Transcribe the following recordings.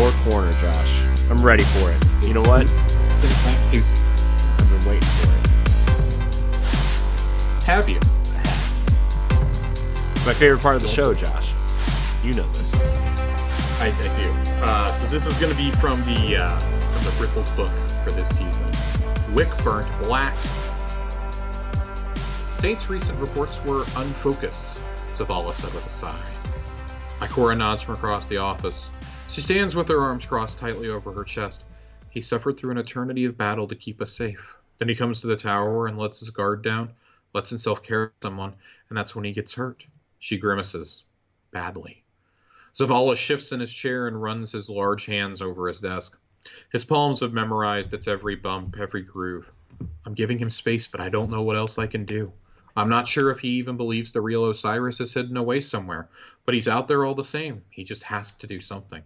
your corner, Josh. I'm ready for it. You know what? I've been waiting for it. Have you? It's my favorite part of the show, Josh. You know this. I do. So this is going to be from the Ripples book for this season. Wick Burned Black. Saint's recent reports were unfocused, Zavala said with a sigh. Ikora nods from across the office. She stands with her arms crossed tightly over her chest. He suffered through an eternity of battle to keep us safe. Then he comes to the tower and lets his guard down, lets himself carry someone, and that's when he gets hurt. She grimaces. Badly. Zavala shifts in his chair and runs his large hands over his desk. His palms have memorized its every bump, every groove. I'm giving him space, but I don't know what else I can do. I'm not sure if he even believes the real Osiris is hidden away somewhere, but he's out there all the same. He just has to do something.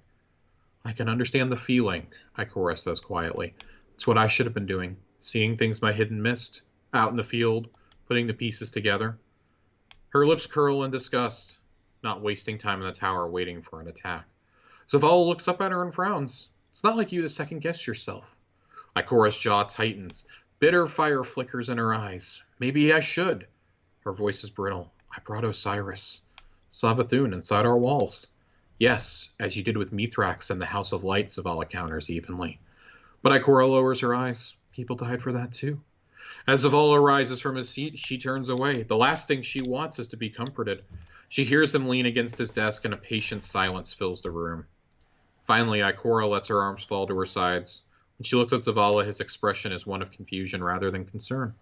I can understand the feeling, Ikora says quietly. It's what I should have been doing, seeing things my hidden missed, out in the field, putting the pieces together. Her lips curl in disgust, not wasting time in the tower waiting for an attack. Zavala looks up at her and frowns. It's not like you to second-guess yourself. Ikora's jaw tightens. Bitter fire flickers in her eyes. Maybe I should. Her voice is brittle. I brought Osiris. Savathun inside our walls. Yes, as you did with Mithrax and the House of Light, Zavala counters evenly. But Ikora lowers her eyes. People died for that too. As Zavala rises from his seat, she turns away. The last thing she wants is to be comforted. She hears him lean against his desk and a patient silence fills the room. Finally, Ikora lets her arms fall to her sides. When she looks at Zavala, his expression is one of confusion rather than concern.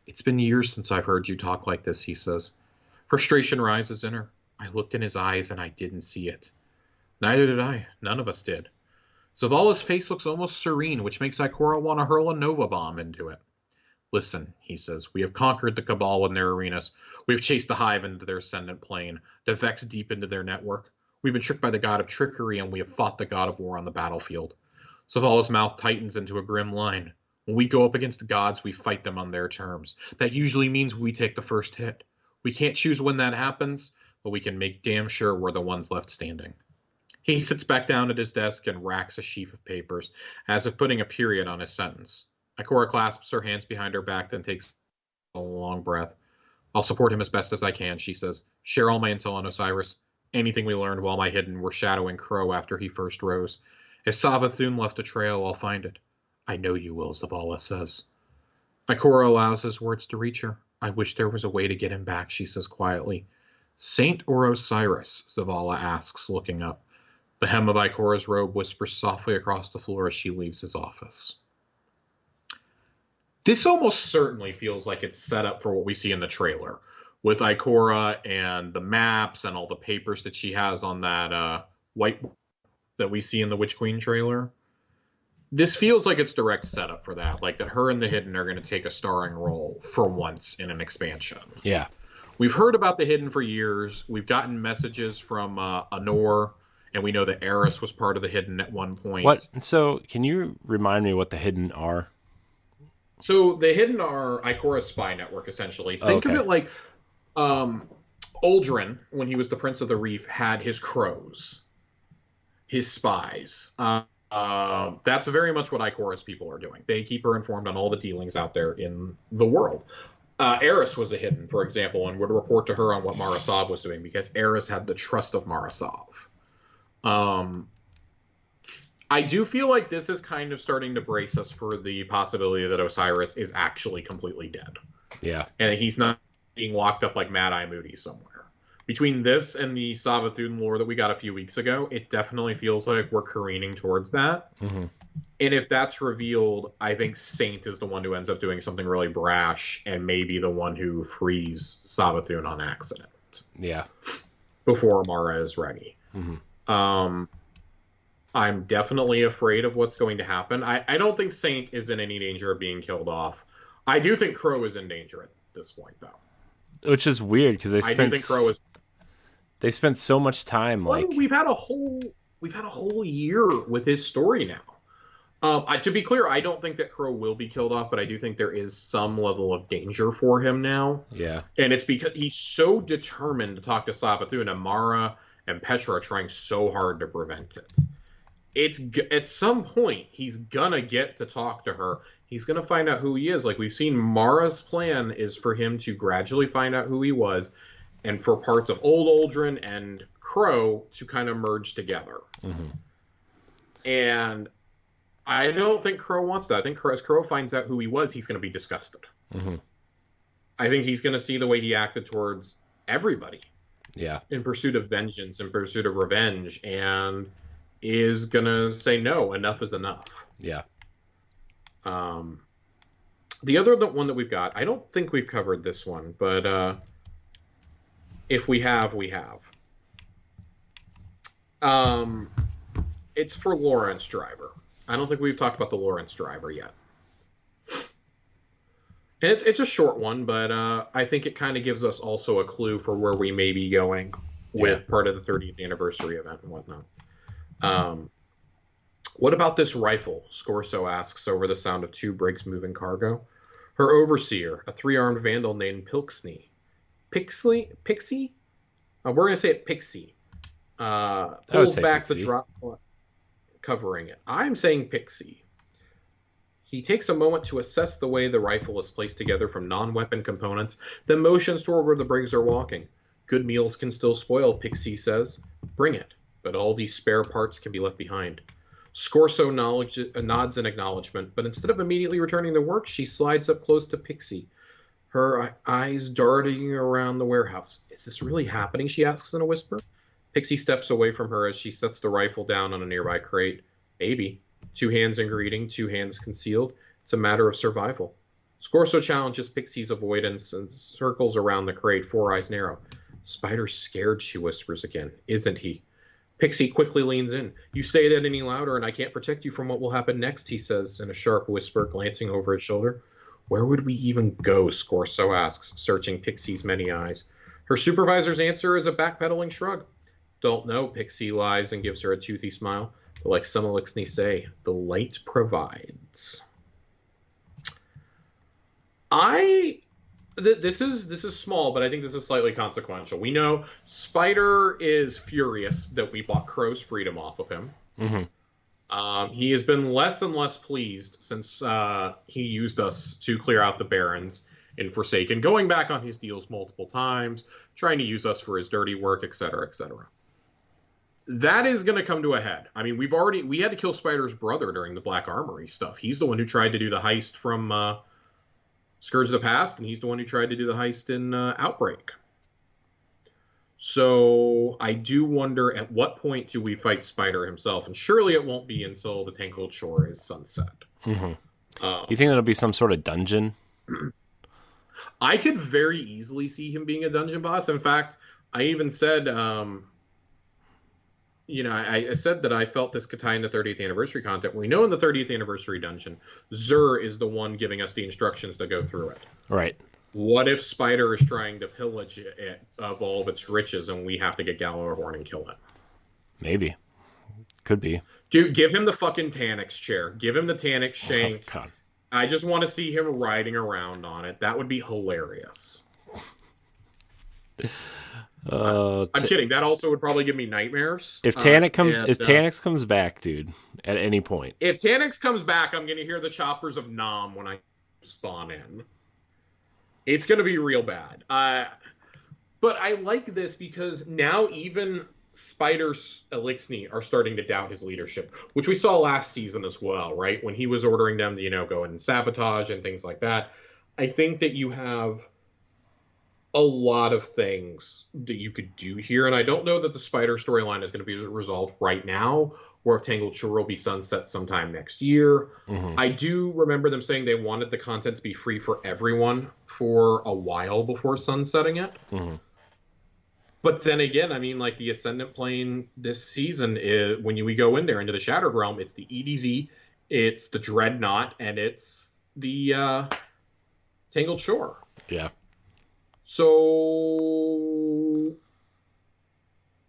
It's been years since I've heard you talk like this, he says. Frustration rises in her. I looked in his eyes and I didn't see it. Neither did I. None of us did. Zavala's face looks almost serene, which makes Ikora want to hurl a Nova bomb into it. Listen, he says, we have conquered the Cabal in their arenas. We have chased the Hive into their ascendant plane, the Vex deep into their network. We've been tricked by the god of trickery, and we have fought the god of war on the battlefield. Zavala's mouth tightens into a grim line. When we go up against the gods, we fight them on their terms. That usually means we take the first hit. We can't choose when that happens, but we can make damn sure we're the ones left standing. He sits back down at his desk and racks a sheaf of papers, as if putting a period on his sentence. Ikora clasps her hands behind her back, then takes a long breath. I'll support him as best as I can, she says. Share all my intel on Osiris. Anything we learned while my hidden were shadowing Crow after he first rose. If Savathun left a trail, I'll find it. I know you will, Zavala says. Ikora allows his words to reach her. I wish there was a way to get him back, she says quietly. Saint or Osiris? Zavala asks, looking up. The hem of Ikora's robe whispers softly across the floor as she leaves his office. This almost certainly feels like it's set up for what we see in the trailer, with Ikora and the maps and all the papers that she has on that whiteboard that we see in the Witch Queen trailer. This feels like it's direct setup for that, like that her and the Hidden are going to take a starring role for once in an expansion. Yeah. We've heard about the Hidden for years. We've gotten messages from Anor, and we know that Eris was part of the Hidden at one point. What? So, can you remind me what the Hidden are? So, the Hidden are Ikora's spy network, essentially. Think of it like Uldren, when he was the Prince of the Reef, had his crows, his spies. That's very much what Ikora's people are doing. They keep her informed on all the dealings out there in the world. Eris was a Hidden, for example, and would report to her on what Marasov was doing because Eris had the trust of Marasov. I do feel like this is kind of starting to brace us for the possibility that Osiris is actually completely dead. Yeah. And he's not being locked up like Mad Eye Moody somewhere. Between this and the Savathun lore that we got a few weeks ago, it definitely feels like we're careening towards that. Mm-hmm. And if that's revealed, I think Saint is the one who ends up doing something really brash and maybe the one who frees Savathun on accident. Yeah. Before Mara is ready. Mm-hmm. I'm definitely afraid of what's going to happen. I don't think Saint is in any danger of being killed off. I do think Crow is in danger at this point, though. Which is weird because I do think Crow is. They spent so much time. Well, we've had a whole year with his story now. To be clear, I don't think that Crow will be killed off, but I do think there is some level of danger for him now. Yeah, and it's because he's so determined to talk to Savathun, and Mara and Petra are trying so hard to prevent it. at some point he's gonna get to talk to her. He's gonna find out who he is. Like we've seen, Mara's plan is for him to gradually find out who he was, and for parts of Old Aldrin and Crow to kind of merge together. Mm-hmm. And I don't think Crow wants that. I think as Crow finds out who he was, he's going to be disgusted. Mm-hmm. I think he's going to see the way he acted towards everybody. Yeah. In pursuit of vengeance, in pursuit of revenge, and is going to say, no, enough is enough. Yeah. The other one that we've got, I don't think we've covered this one, but if we have, we have. It's for Lawrence Driver. I don't think we've talked about the Lawrence Driver yet. And it's a short one, but I think it kind of gives us also a clue for where we may be going with part of the 30th anniversary event and whatnot. What about this rifle? Scorso asks over the sound of two brakes moving cargo. Her overseer, a 3-armed vandal named Pilksney. Pixie? We're going to say it Pixie. Pulls back Pixie. The drop covering it. I'm saying Pixie. He takes a moment to assess the way the rifle is placed together from non-weapon components, then motions toward where the Briggs are walking. Good meals can still spoil, Pixie says. Bring it, but all these spare parts can be left behind. Scorso nods in acknowledgement, but instead of immediately returning to work, she slides up close to Pixie, her eyes darting around the warehouse. Is this really happening? She asks in a whisper. Pixie steps away from her as she sets the rifle down on a nearby crate. Maybe. 2 hands in greeting, 2 hands concealed. It's a matter of survival. Scorso challenges Pixie's avoidance and circles around the crate, 4 eyes narrow. Spider's scared, she whispers again. Isn't he? Pixie quickly leans in. You say that any louder and I can't protect you from what will happen next, he says in a sharp whisper, glancing over his shoulder. Where would we even go, Scorso asks, searching Pixie's many eyes. Her supervisor's answer is a backpedaling shrug. Don't know, Pixie lies and gives her a toothy smile. But like some Elixni say, the light provides. This is small, but I think this is slightly consequential. We know Spider is furious that we bought Crow's freedom off of him. Mm-hmm. He has been less and less pleased since he used us to clear out the Barrens in Forsaken, going back on his deals multiple times, trying to use us for his dirty work, etc., etc. That is going to come to a head. I mean, we had to kill Spider's brother during the Black Armory stuff. He's the one who tried to do the heist from Scourge of the Past, and he's the one who tried to do the heist in Outbreak. So I do wonder at what point do we fight Spider himself, and surely it won't be until the Tangled Shore is sunset. Mm-hmm. You think it'll be some sort of dungeon? I could very easily see him being a dungeon boss. In fact, I even said, I said that I felt this could tie into 30th anniversary content. We know in the 30th anniversary dungeon, Zur is the one giving us the instructions to go through it. Right. What if Spider is trying to pillage it of all of its riches and we have to get Gallowhorn and kill it? Maybe. Could be. Dude, give him the fucking Tannix chair. Give him the Tannix shank. Oh, God. I just want to see him riding around on it. That would be hilarious. I'm kidding. That also would probably give me nightmares. If Tannix comes back, dude, at any point. If Tannix comes back, I'm going to hear the choppers of Nam when I spawn in. It's going to be real bad. But I like this because now even Spider's Elixni are starting to doubt his leadership, which we saw last season as well, right? When he was ordering them to, go and sabotage and things like that. I think that you have a lot of things that you could do here, and I don't know that the Spider storyline is going to be resolved right now, or if Tangled Shore will be sunset sometime next year. Mm-hmm. I do remember them saying they wanted the content to be free for everyone for a while before sunsetting it. Mm-hmm. But then again, I mean, like the Ascendant Plane this season is when we go in there into the Shattered Realm, it's the EDZ, it's the Dreadnought, and it's the Tangled Shore. Yeah. So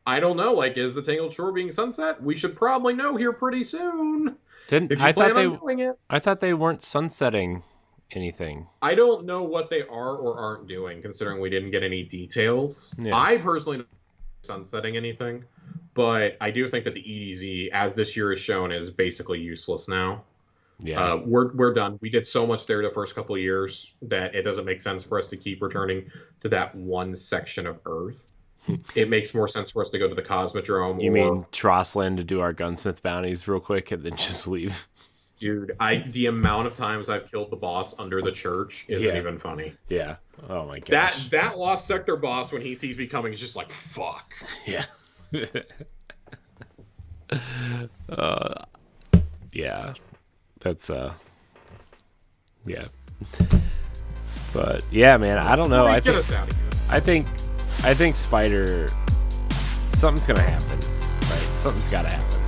I don't know. Like, is the Tangled Shore being sunset? We should probably know here pretty soon. I thought they weren't sunsetting anything. I don't know what they are or aren't doing, considering we didn't get any details. Yeah. I personally sunsetting anything, but I do think that the EDZ, as this year has shown, is basically useless now. Yeah. We're done. We did so much there the first couple of years that it doesn't make sense for us to keep returning to that one section of Earth. It makes more sense for us to go to the Cosmodrome. You mean Trossland to do our gunsmith bounties real quick and then just leave? Dude, the amount of times I've killed the boss under the church isn't even funny. Yeah. Oh my gosh. That Lost Sector boss, when he sees me coming, is just like, fuck. Yeah. Yeah. That's yeah. But yeah, man, I don't know. Get us out of here. I think Spider, something's gonna happen, right? Something's gotta happen.